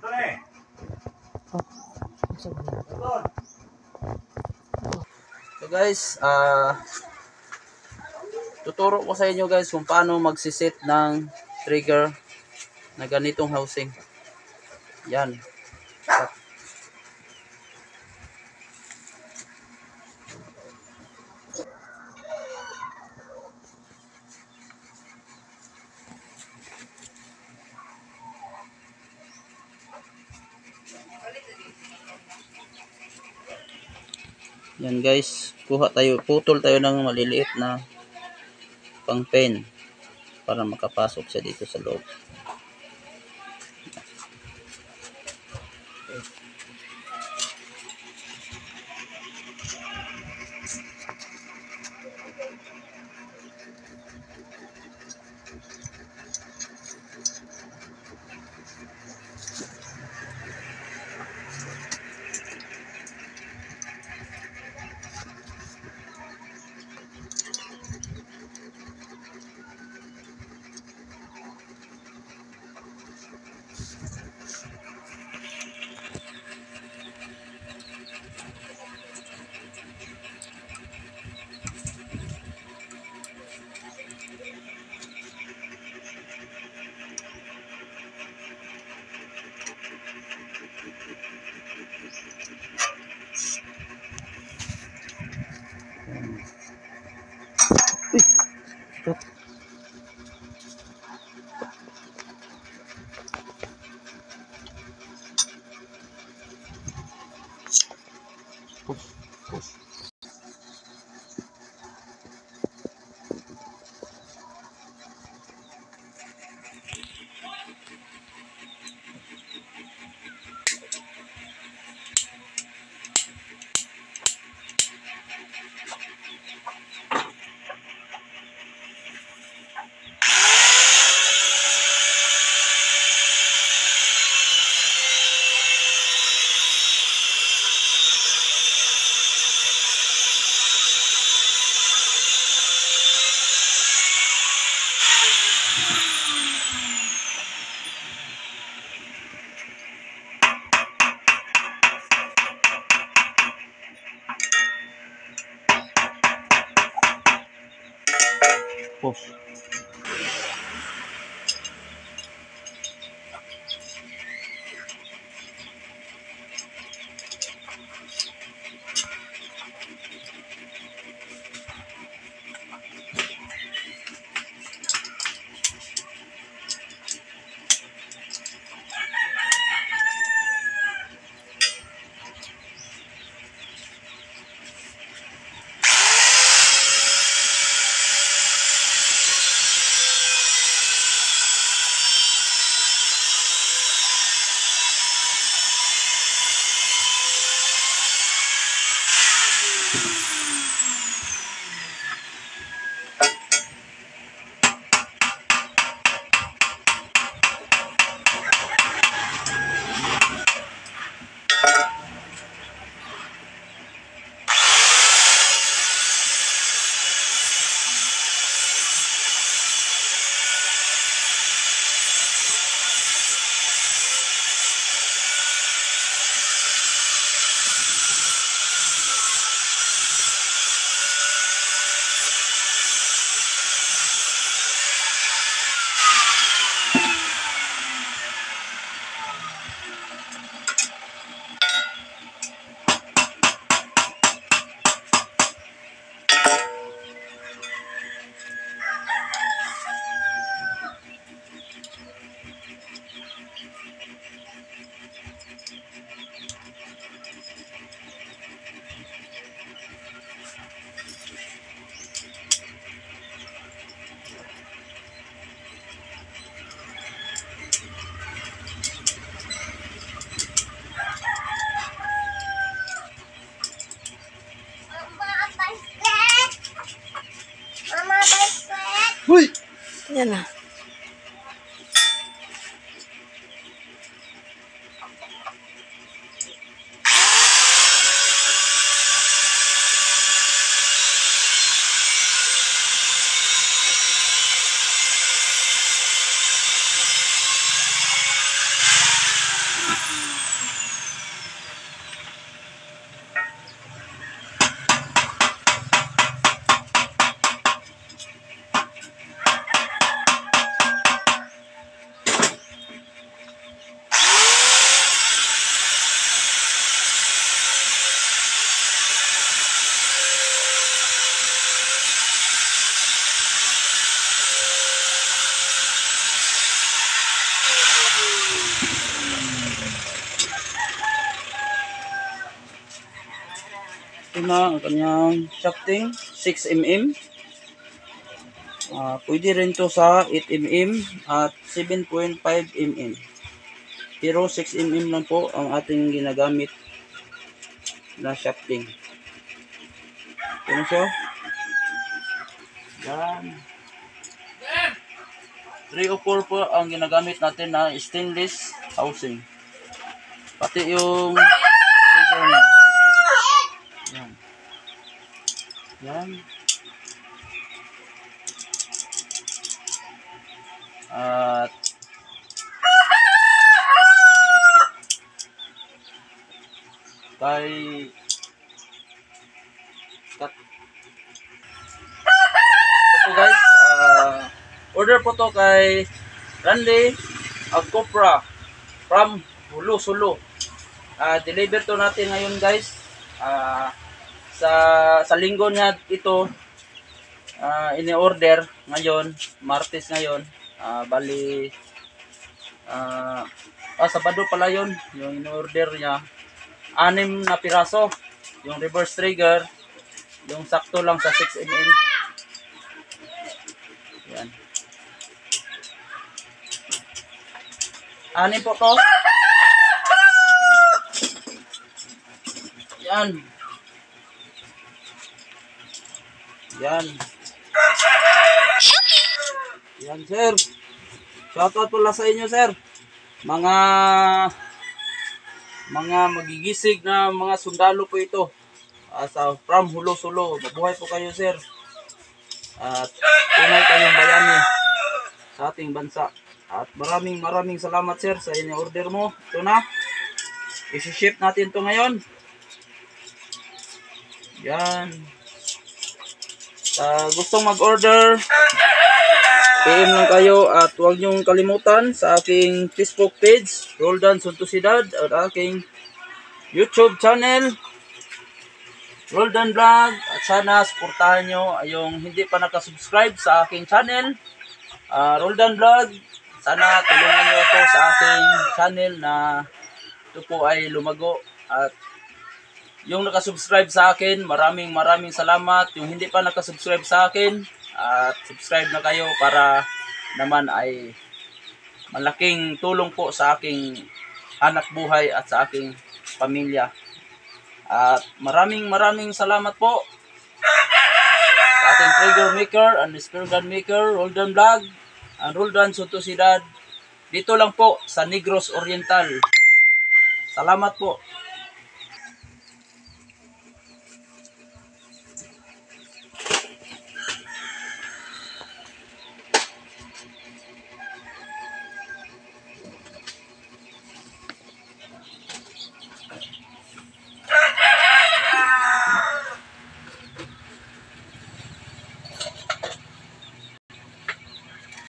So guys, tuturo ko sa inyo guys kung paano magsiset ng trigger na ganitong housing. Yan. Yan guys, putol tayo ng maliliit na pang pen para makapasok siya dito sa loob. Push. Huy! Yan na. Ito na ang kanyang shafting, 6mm. Pwede rin to sa 8mm at 7.5mm. Pero 6mm lang po ang ating ginagamit na shafting. Ito na siya. Yan. 3 o 4 po ang ginagamit natin na stainless housing. Pati yung trigger niya. Yan. Yan. At kay ito guys, order po to kay Randy Agcopra from Hulu Sulu. Deliver to natin ngayon guys. Sa linggo niya ito ini-order ngayon, Martes ngayon. Bali Sabado pala yun, yung in-order niya. 6 na piraso. Yung reverse trigger, yung sakto lang sa 6mm. Yan. 6 po to. Yan. Yan. Yan sir. Shoutout pala sa inyo sir. Mga magigisig na mga sundalo po ito. From Hulu Sulu. Mabuhay po kayo sir. At tunay kayong bayani sa ating bansa. At maraming salamat sir sa in-order mo. Ito na. I-ship natin to ngayon. Yan. Gustong mag-order, PM lang kayo at huwag niyong kalimutan sa aking Facebook page, Roldan Suntusidad, at aking YouTube channel, Roldan Vlog. At sana suportahan nyo yung hindi pa nakasubscribe sa aking channel, Roldan Vlog. Sana tulungan nyo ako sa aking channel na ito po ay lumago. At yung nakasubscribe sa akin, maraming salamat. Yung hindi pa nakasubscribe sa akin, at subscribe na kayo para naman ay malaking tulong po sa aking anak buhay at sa aking pamilya. At maraming salamat po sa ating trigger maker and spear gun maker, Roldan Vlog and Roldan Suntusidad. Dito lang po sa Negros Oriental. Salamat po.